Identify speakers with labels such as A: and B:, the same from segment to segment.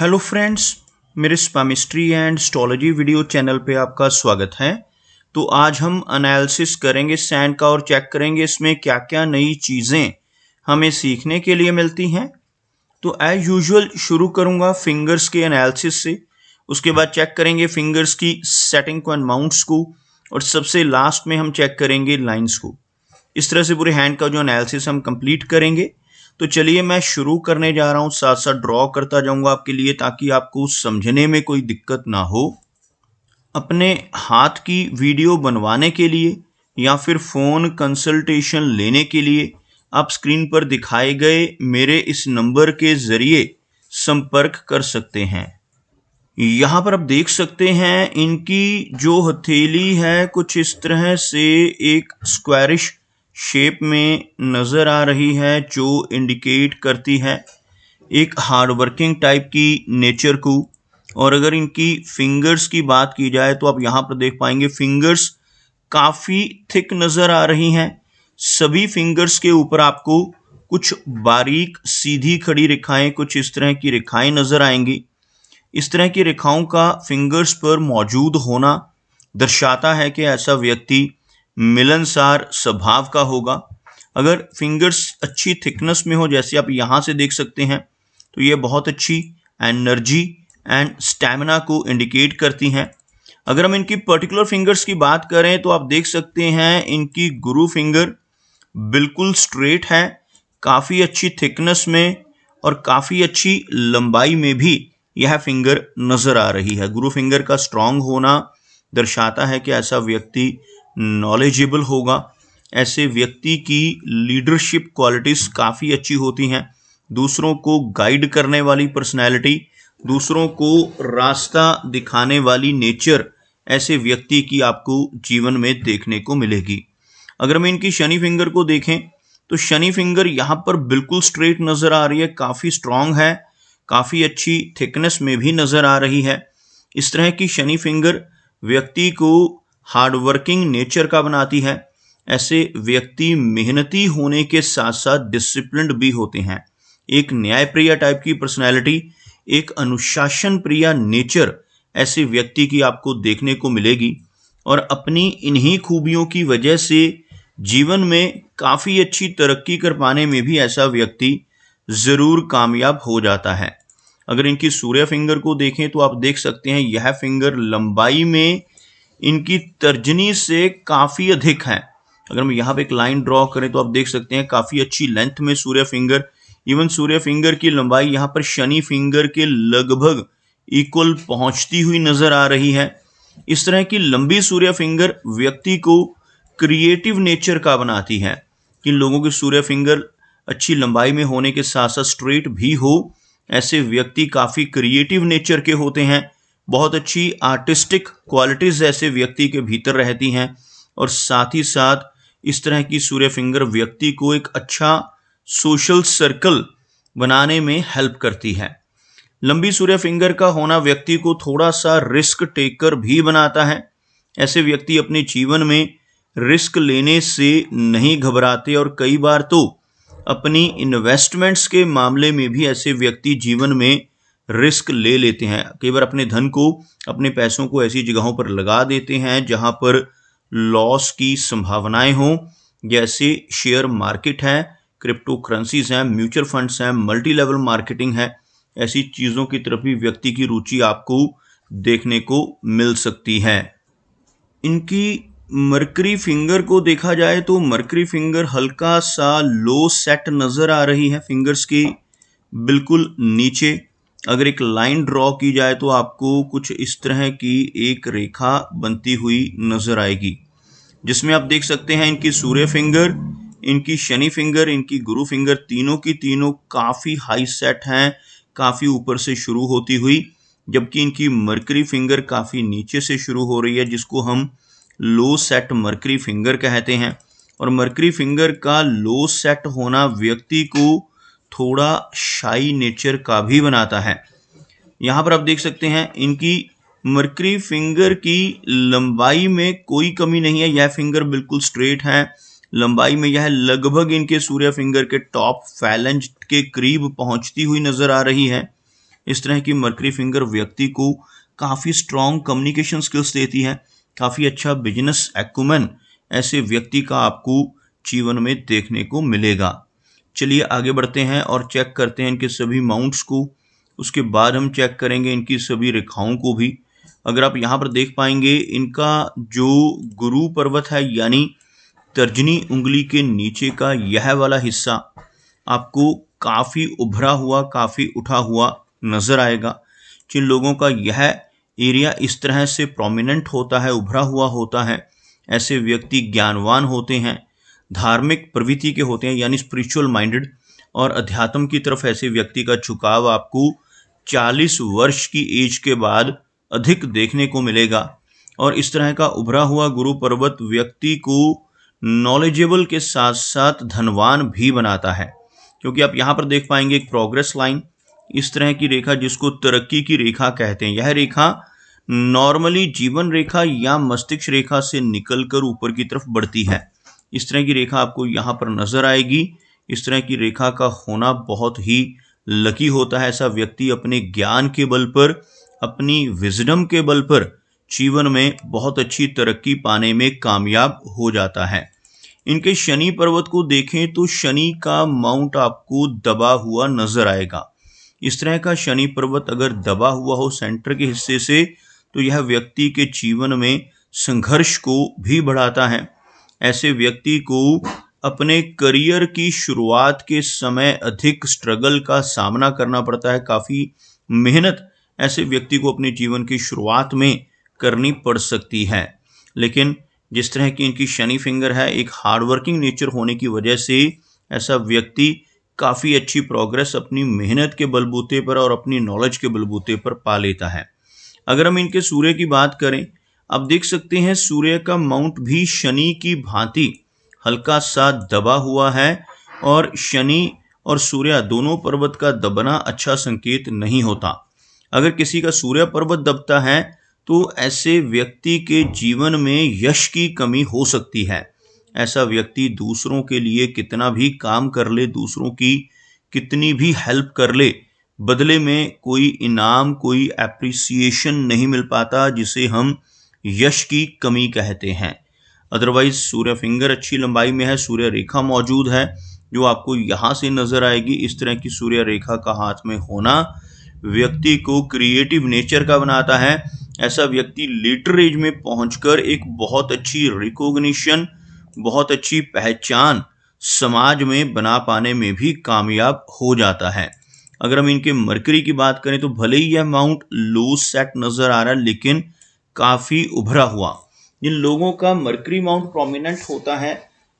A: Hello friends, मेरे स्पामिस्ट्री and astrology video channel पे आपका स्वागत है। तो आज हम एनालिसिस करेंगे सैंड का और चेक करेंगे इसमें क्या क्या नई चीज़ें हमें सीखने के लिए मिलती हैं। तो एज यूजुअल शुरू करूंगा फिंगर्स के एनालिसिस से, उसके बाद चेक करेंगे फिंगर्स की सेटिंग को एंड माउंट्स को, और सबसे लास्ट में हम चेक करेंगे लाइंस को। इस तरह से पूरे हैंड का जो एनालिसिस हम कंप्लीट करेंगे। तो चलिए मैं शुरू करने जा रहा हूँ, साथ साथ ड्रॉ करता जाऊंगा आपके लिए ताकि आपको समझने में कोई दिक्कत ना हो। अपने हाथ की वीडियो बनवाने के लिए या फिर फ़ोन कंसल्टेशन लेने के लिए आप स्क्रीन पर दिखाए गए मेरे इस नंबर के ज़रिए संपर्क कर सकते हैं। यहाँ पर आप देख सकते हैं इनकी जो हथेली है कुछ इस तरह से एक स्क्वायरिश शेप में नज़र आ रही है, जो इंडिकेट करती है एक हार्ड वर्किंग टाइप की नेचर को। और अगर इनकी फिंगर्स की बात की जाए तो आप यहाँ पर देख पाएंगे फिंगर्स काफ़ी थिक नज़र आ रही हैं। सभी फिंगर्स के ऊपर आपको कुछ बारीक सीधी खड़ी रेखाएं, कुछ इस तरह की रेखाएं नज़र आएंगी। इस तरह की रेखाओं का फिंगर्स पर मौजूद होना दर्शाता है कि ऐसा व्यक्ति मिलनसार स्वभाव का होगा। अगर फिंगर्स अच्छी थिकनेस में हो, जैसे आप यहाँ से देख सकते हैं, तो ये बहुत अच्छी एनर्जी एंड स्टैमिना को इंडिकेट करती हैं। अगर हम इनकी पर्टिकुलर फिंगर्स की बात करें तो आप देख सकते हैं इनकी गुरु फिंगर बिल्कुल स्ट्रेट है, काफ़ी अच्छी थिकनेस में और काफ़ी अच्छी लंबाई में भी यह फिंगर नज़र आ रही है। गुरु फिंगर का स्ट्रांग होना दर्शाता है कि ऐसा व्यक्ति नॉलेजेबल होगा। ऐसे व्यक्ति की लीडरशिप क्वालिटीज़ काफ़ी अच्छी होती हैं। दूसरों को गाइड करने वाली पर्सनैलिटी, दूसरों को रास्ता दिखाने वाली नेचर ऐसे व्यक्ति की आपको जीवन में देखने को मिलेगी। अगर हम इनकी शनि फिंगर को देखें तो शनि फिंगर यहाँ पर बिल्कुल स्ट्रेट नज़र आ रही है, काफ़ी स्ट्रांग है, काफ़ी अच्छी थिकनेस में भी नज़र आ रही है। इस तरह की शनि फिंगर व्यक्ति को हार्ड वर्किंग नेचर का बनाती है। ऐसे व्यक्ति मेहनती होने के साथ साथ डिसिप्लिन्ड भी होते हैं। एक न्यायप्रिय टाइप की पर्सनैलिटी, एक अनुशासन प्रिय नेचर ऐसे व्यक्ति की आपको देखने को मिलेगी। और अपनी इन्हीं खूबियों की वजह से जीवन में काफ़ी अच्छी तरक्की कर पाने में भी ऐसा व्यक्ति ज़रूर कामयाब हो जाता है। अगर इनकी सूर्य फिंगर को देखें तो आप देख सकते हैं यह फिंगर लंबाई में इनकी तर्जनी से काफ़ी अधिक है। अगर हम यहाँ पे एक लाइन ड्रॉ करें तो आप देख सकते हैं काफ़ी अच्छी लेंथ में सूर्य फिंगर, इवन सूर्य फिंगर की लंबाई यहाँ पर शनि फिंगर के लगभग इक्वल पहुँचती हुई नज़र आ रही है। इस तरह की लंबी सूर्य फिंगर व्यक्ति को क्रिएटिव नेचर का बनाती है। किन लोगों की सूर्य फिंगर अच्छी लंबाई में होने के साथ साथ स्ट्रेट भी हो, ऐसे व्यक्ति काफ़ी क्रिएटिव नेचर के होते हैं। बहुत अच्छी आर्टिस्टिक क्वालिटीज़ ऐसे व्यक्ति के भीतर रहती हैं। और साथ ही साथ इस तरह की सूर्य फिंगर व्यक्ति को एक अच्छा सोशल सर्कल बनाने में हेल्प करती है। लंबी सूर्य फिंगर का होना व्यक्ति को थोड़ा सा रिस्क टेकर भी बनाता है। ऐसे व्यक्ति अपने जीवन में रिस्क लेने से नहीं घबराते और कई बार तो अपनी इन्वेस्टमेंट्स के मामले में भी ऐसे व्यक्ति जीवन में रिस्क ले लेते हैं। कई बार अपने धन को, अपने पैसों को ऐसी जगहों पर लगा देते हैं जहां पर लॉस की संभावनाएं हों, जैसे शेयर मार्केट है, क्रिप्टो करेंसीज हैं, म्यूचुअल फंड्स हैं, मल्टी लेवल मार्केटिंग है। ऐसी चीज़ों की तरफ भी व्यक्ति की रुचि आपको देखने को मिल सकती है। इनकी मरकरी फिंगर को देखा जाए तो मरकरी फिंगर हल्का सा लो सेट नज़र आ रही है फिंगर्स की बिल्कुल नीचे। अगर एक लाइन ड्रॉ की जाए तो आपको कुछ इस तरह की एक रेखा बनती हुई नज़र आएगी, जिसमें आप देख सकते हैं इनकी सूर्य फिंगर, इनकी शनि फिंगर, इनकी गुरु फिंगर तीनों की तीनों काफ़ी हाई सेट हैं, काफ़ी ऊपर से शुरू होती हुई, जबकि इनकी मरकरी फिंगर काफ़ी नीचे से शुरू हो रही है, जिसको हम लो सेट मरकरी फिंगर कहते हैं। और मरकरी फिंगर का लो सेट होना व्यक्ति को थोड़ा शाई नेचर का भी बनाता है। यहाँ पर आप देख सकते हैं इनकी मरकरी फिंगर की लंबाई में कोई कमी नहीं है, यह फिंगर बिल्कुल स्ट्रेट है। लंबाई में यह लगभग इनके सूर्य फिंगर के टॉप फैलेंज के करीब पहुंचती हुई नजर आ रही है। इस तरह की मरकरी फिंगर व्यक्ति को काफ़ी स्ट्रॉन्ग कम्युनिकेशन स्किल्स देती है, काफ़ी अच्छा बिजनेस एक्यूमेन ऐसे व्यक्ति का आपको जीवन में देखने को मिलेगा। चलिए आगे बढ़ते हैं और चेक करते हैं इनके सभी माउंट्स को। उसके बाद हम चेक करेंगे इनकी सभी रेखाओं को भी। अगर आप यहाँ पर देख पाएंगे, इनका जो गुरु पर्वत है यानी तर्जनी उंगली के नीचे का यह वाला हिस्सा आपको काफ़ी उभरा हुआ, काफ़ी उठा हुआ नज़र आएगा। जिन लोगों का यह एरिया इस तरह से प्रोमिनेंट होता है, उभरा हुआ होता है, ऐसे व्यक्ति ज्ञानवान होते हैं, धार्मिक प्रवृत्ति के होते हैं यानी स्पिरिचुअल माइंडेड, और अध्यात्म की तरफ ऐसे व्यक्ति का झुकाव आपको 40 वर्ष की एज के बाद अधिक देखने को मिलेगा। और इस तरह का उभरा हुआ गुरु पर्वत व्यक्ति को नॉलेजेबल के साथ साथ धनवान भी बनाता है, क्योंकि आप यहाँ पर देख पाएंगे एक प्रोग्रेस लाइन, इस तरह की रेखा जिसको तरक्की की रेखा कहते हैं। यह रेखा नॉर्मली जीवन रेखा या मस्तिष्क रेखा से निकलकर ऊपर की तरफ बढ़ती है। इस तरह की रेखा आपको यहाँ पर नजर आएगी। इस तरह की रेखा का होना बहुत ही लकी होता है। ऐसा व्यक्ति अपने ज्ञान के बल पर, अपनी विजडम के बल पर जीवन में बहुत अच्छी तरक्की पाने में कामयाब हो जाता है। इनके शनि पर्वत को देखें तो शनि का माउंट आपको दबा हुआ नजर आएगा। इस तरह का शनि पर्वत अगर दबा हुआ हो सेंटर के हिस्से से, तो यह व्यक्ति के जीवन में संघर्ष को भी बढ़ाता है। ऐसे व्यक्ति को अपने करियर की शुरुआत के समय अधिक स्ट्रगल का सामना करना पड़ता है, काफ़ी मेहनत ऐसे व्यक्ति को अपने जीवन की शुरुआत में करनी पड़ सकती है। लेकिन जिस तरह की इनकी शनि फिंगर है, एक हार्डवर्किंग नेचर होने की वजह से ऐसा व्यक्ति काफ़ी अच्छी प्रोग्रेस अपनी मेहनत के बलबूते पर और अपनी नॉलेज के बलबूते पर पा लेता है। अगर हम इनके सूर्य की बात करें, आप देख सकते हैं सूर्य का माउंट भी शनि की भांति हल्का सा दबा हुआ है, और शनि और सूर्य दोनों पर्वत का दबना अच्छा संकेत नहीं होता। अगर किसी का सूर्य पर्वत दबता है तो ऐसे व्यक्ति के जीवन में यश की कमी हो सकती है। ऐसा व्यक्ति दूसरों के लिए कितना भी काम कर ले, दूसरों की कितनी भी हेल्प कर ले, बदले में कोई इनाम, कोई एप्रिसिएशन नहीं मिल पाता, जिसे हम यश की कमी कहते हैं। अदरवाइज सूर्य फिंगर अच्छी लंबाई में है, सूर्य रेखा मौजूद है जो आपको यहाँ से नजर आएगी। इस तरह की सूर्य रेखा का हाथ में होना व्यक्ति को क्रिएटिव नेचर का बनाता है। ऐसा व्यक्ति लेटर एज में पहुंचकर एक बहुत अच्छी रिकॉग्निशन, बहुत अच्छी पहचान समाज में बना पाने में भी कामयाब हो जाता है। अगर हम इनके मरकरी की बात करें तो भले ही यह माउंट लो सेट नजर आ रहा है, लेकिन काफी उभरा हुआ। जिन लोगों का मरकरी माउंट प्रोमिनेंट होता है,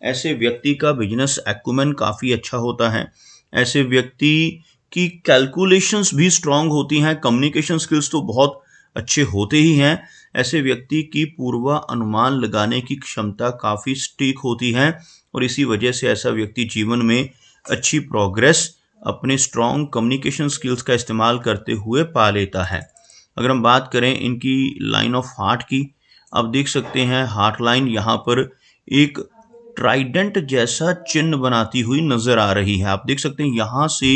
A: ऐसे व्यक्ति का बिजनेस एक्यूमेन काफी अच्छा होता है। ऐसे व्यक्ति की कैलकुलेशंस भी स्ट्रांग होती हैं, कम्युनिकेशन स्किल्स तो बहुत अच्छे होते ही हैं। ऐसे व्यक्ति की पूर्वानुमान लगाने की क्षमता काफ़ी स्टीक होती है, और इसी वजह से ऐसा व्यक्ति जीवन में अच्छी प्रोग्रेस अपने स्ट्रांग कम्युनिकेशन स्किल्स का इस्तेमाल करते हुए पा लेता है। अगर हम बात करें इनकी लाइन ऑफ हार्ट की, आप देख सकते हैं हार्ट लाइन यहाँ पर एक ट्राइडेंट जैसा चिन्ह बनाती हुई नजर आ रही है। आप देख सकते हैं यहाँ से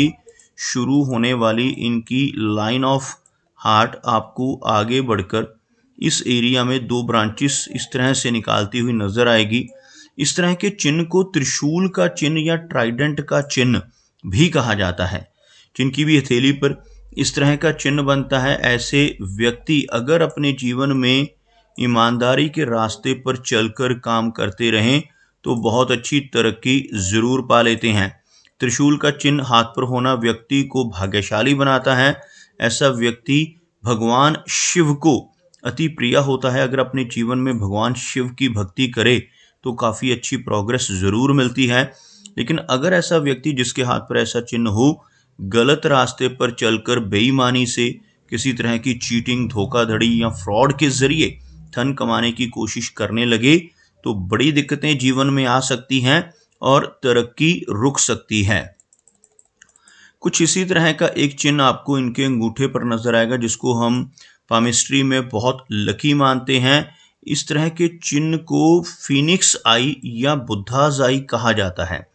A: शुरू होने वाली इनकी लाइन ऑफ हार्ट आपको आगे बढ़कर इस एरिया में दो ब्रांचेस इस तरह से निकालती हुई नजर आएगी। इस तरह के चिन्ह को त्रिशूल का चिन्ह या ट्राइडेंट का चिन्ह भी कहा जाता है। जिनकी भी हथेली पर इस तरह का चिन्ह बनता है, ऐसे व्यक्ति अगर अपने जीवन में ईमानदारी के रास्ते पर चलकर काम करते रहें तो बहुत अच्छी तरक्की जरूर पा लेते हैं। त्रिशूल का चिन्ह हाथ पर होना व्यक्ति को भाग्यशाली बनाता है। ऐसा व्यक्ति भगवान शिव को अति प्रिय होता है। अगर अपने जीवन में भगवान शिव की भक्ति करे तो काफ़ी अच्छी प्रोग्रेस ज़रूर मिलती है। लेकिन अगर ऐसा व्यक्ति जिसके हाथ पर ऐसा चिन्ह हो गलत रास्ते पर चलकर बेईमानी से किसी तरह की चीटिंग, धोखाधड़ी या फ्रॉड के जरिए धन कमाने की कोशिश करने लगे तो बड़ी दिक्कतें जीवन में आ सकती हैं और तरक्की रुक सकती है। कुछ इसी तरह का एक चिन्ह आपको इनके अंगूठे पर नजर आएगा, जिसको हम पामिस्ट्री में बहुत लकी मानते हैं। इस तरह के चिन्ह को फिनिक्स आई या बुद्धाज आई कहा जाता है।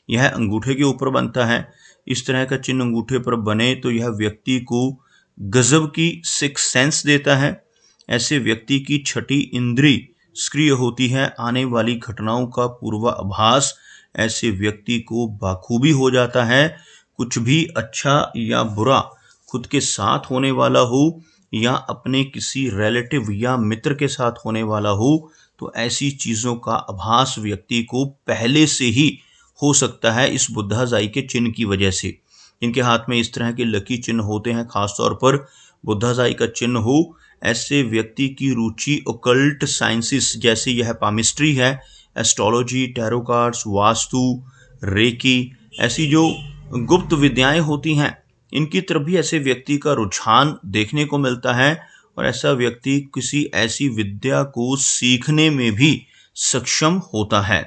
A: यह अंगूठे के ऊपर बनता है। इस तरह का चिन्ह अंगूठे पर बने तो यह व्यक्ति को गजब की सिक्स सेंस देता है। ऐसे व्यक्ति की छठी इंद्री सक्रिय होती है। आने वाली घटनाओं का पूर्वाभास ऐसे व्यक्ति को बाखूबी हो जाता है। कुछ भी अच्छा या बुरा खुद के साथ होने वाला हो या अपने किसी रिलेटिव या मित्र के साथ होने वाला हो, तो ऐसी चीजों का आभास व्यक्ति को पहले से ही हो सकता है इस बुद्धाजाई के चिन्ह की वजह से। इनके हाथ में इस तरह के लकी चिन्ह होते हैं, खासतौर पर बुद्धाजाई का चिन्ह हो। ऐसे व्यक्ति की रुचि ओकल्ट साइंसेस जैसे यह पामिस्ट्री है, astrology, tarot cards, vastu, reiki, ऐसी जो गुप्त विद्याएं होती हैं, इनकी तरफ भी ऐसे व्यक्ति का रुझान देखने को मिलता है और ऐसा व्यक्ति किसी ऐसी विद्या को सीखने में भी सक्षम होता है।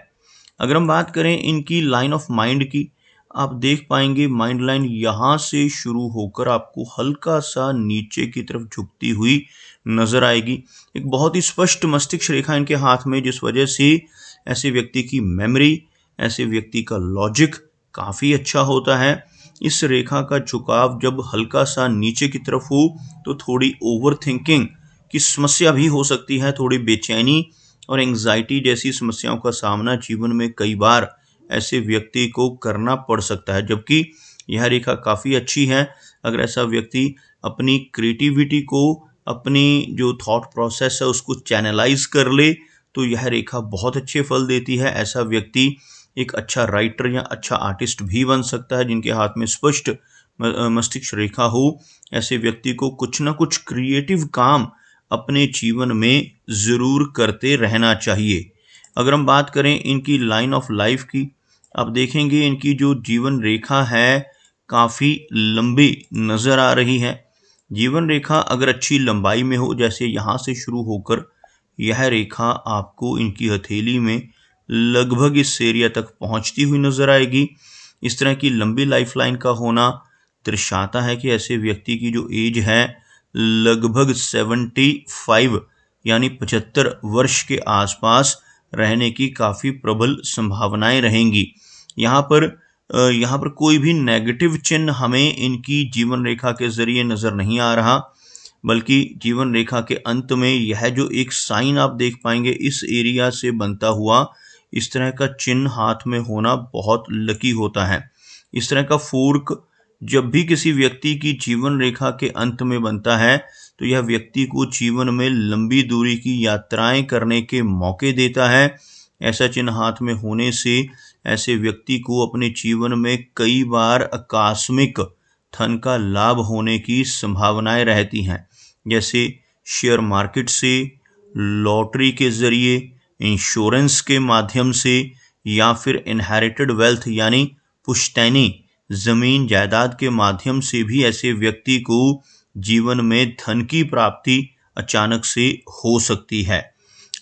A: अगर हम बात करें इनकी लाइन ऑफ माइंड की, आप देख पाएंगे माइंड लाइन यहाँ से शुरू होकर आपको हल्का सा नीचे की तरफ झुकती हुई नजर आएगी। एक बहुत ही स्पष्ट मस्तिष्क रेखा इनके हाथ में, जिस वजह से ऐसे व्यक्ति की मेमोरी, ऐसे व्यक्ति का लॉजिक काफी अच्छा होता है। इस रेखा का झुकाव जब हल्का सा नीचे की तरफ हो तो थोड़ी ओवर थिंकिंग की समस्या भी हो सकती है। थोड़ी बेचैनी और एंग्जाइटी जैसी समस्याओं का सामना जीवन में कई बार ऐसे व्यक्ति को करना पड़ सकता है, जबकि यह रेखा काफ़ी अच्छी है। अगर ऐसा व्यक्ति अपनी क्रिएटिविटी को, अपनी जो थॉट प्रोसेस है उसको चैनलाइज कर ले तो यह रेखा बहुत अच्छे फल देती है। ऐसा व्यक्ति एक अच्छा राइटर या अच्छा आर्टिस्ट भी बन सकता है। जिनके हाथ में स्पष्ट मस्तिष्क रेखा हो, ऐसे व्यक्ति को कुछ ना कुछ क्रिएटिव काम अपने जीवन में जरूर करते रहना चाहिए। अगर हम बात करें इनकी लाइन ऑफ लाइफ की, आप देखेंगे इनकी जो जीवन रेखा है काफ़ी लंबी नज़र आ रही है। जीवन रेखा अगर अच्छी लंबाई में हो, जैसे यहाँ से शुरू होकर यह रेखा आपको इनकी हथेली में लगभग इस एरिया तक पहुँचती हुई नज़र आएगी। इस तरह की लंबी लाइफ लाइन का होना दर्शाता है कि ऐसे व्यक्ति की जो एज है लगभग 75 यानी 75 वर्ष के आसपास रहने की काफ़ी प्रबल संभावनाएं रहेंगी। यहाँ पर कोई भी नेगेटिव चिन्ह हमें इनकी जीवन रेखा के जरिए नज़र नहीं आ रहा, बल्कि जीवन रेखा के अंत में यह जो एक साइन आप देख पाएंगे इस एरिया से बनता हुआ, इस तरह का चिन्ह हाथ में होना बहुत लकी होता है। इस तरह का फोर्क जब भी किसी व्यक्ति की जीवन रेखा के अंत में बनता है तो यह व्यक्ति को जीवन में लंबी दूरी की यात्राएं करने के मौके देता है। ऐसा चिन्ह हाथ में होने से ऐसे व्यक्ति को अपने जीवन में कई बार आकस्मिक धन का लाभ होने की संभावनाएं रहती हैं, जैसे शेयर मार्केट से, लॉटरी के जरिए, इंश्योरेंस के माध्यम से या फिर इनहेरिटेड वेल्थ यानी पुश्तैनी जमीन जायदाद के माध्यम से भी ऐसे व्यक्ति को जीवन में धन की प्राप्ति अचानक से हो सकती है।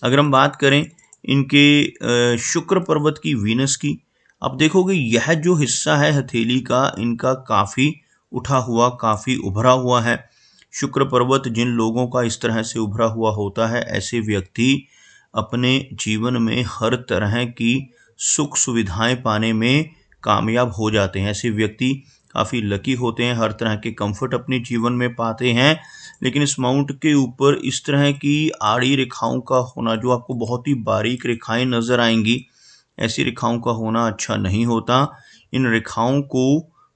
A: अगर हम बात करें इनके शुक्र पर्वत की, वीनस की, आप देखोगे यह जो हिस्सा है हथेली का इनका काफ़ी उठा हुआ, काफ़ी उभरा हुआ है। शुक्र पर्वत जिन लोगों का इस तरह से उभरा हुआ होता है, ऐसे व्यक्ति अपने जीवन में हर तरह की सुख सुविधाएं पाने में कामयाब हो जाते हैं। ऐसे व्यक्ति काफ़ी लकी होते हैं, हर तरह के कंफर्ट अपने जीवन में पाते हैं। लेकिन इस माउंट के ऊपर इस तरह की आड़ी रेखाओं का होना, जो आपको बहुत ही बारीक रेखाएं नजर आएंगी, ऐसी रेखाओं का होना अच्छा नहीं होता। इन रेखाओं को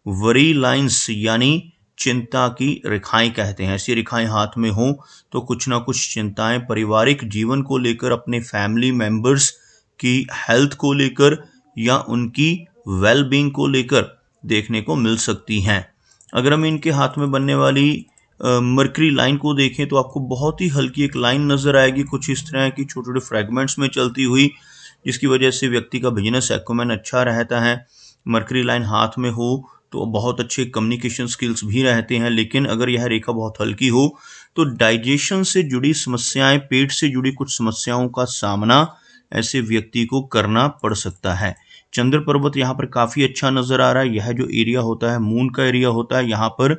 A: वरी लाइंस यानी चिंता की रेखाएं कहते हैं। ऐसी रेखाएं हाथ में हो तो कुछ ना कुछ चिंताएं पारिवारिक जीवन को लेकर, अपने फैमिली मेंबर्स की हेल्थ को लेकर या उनकी वेल बीइंग को लेकर देखने को मिल सकती हैं। अगर हम इनके हाथ में बनने वाली मरकरी लाइन को देखें तो आपको बहुत ही हल्की एक लाइन नजर आएगी, कुछ इस तरह की छोटे छोटे फ्रेगमेंट्स में चलती हुई, जिसकी वजह से व्यक्ति का बिजनेस एक्यूमेन अच्छा रहता है। मरकरी लाइन हाथ में हो तो बहुत अच्छे कम्युनिकेशन स्किल्स भी रहते हैं। लेकिन अगर यह रेखा बहुत हल्की हो तो डाइजेशन से जुड़ी समस्याएं, पेट से जुड़ी कुछ समस्याओं का सामना ऐसे व्यक्ति को करना पड़ सकता है। चंद्र पर्वत यहाँ पर काफ़ी अच्छा नज़र आ रहा है। यह जो एरिया होता है मून का एरिया होता है, यहाँ पर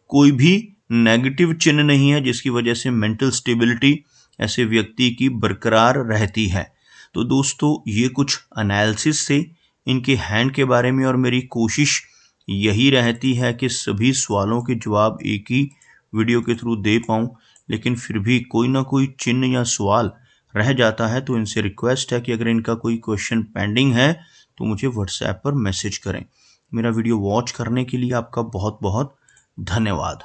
A: कोई भी नेगेटिव चिन्ह नहीं है, जिसकी वजह से मेंटल स्टेबिलिटी ऐसे व्यक्ति की बरकरार रहती है। तो दोस्तों ये कुछ एनालिसिस थे इनके हैंड के बारे में, और मेरी कोशिश यही रहती है कि सभी सवालों के जवाब एक ही वीडियो के थ्रू दे पाऊँ, लेकिन फिर भी कोई ना कोई चिन्ह या सवाल रह जाता है, तो इनसे रिक्वेस्ट है कि अगर इनका कोई क्वेश्चन पेंडिंग है तो मुझे व्हाट्सएप पर मैसेज करें। मेरा वीडियो वॉच करने के लिए आपका बहुत बहुत धन्यवाद।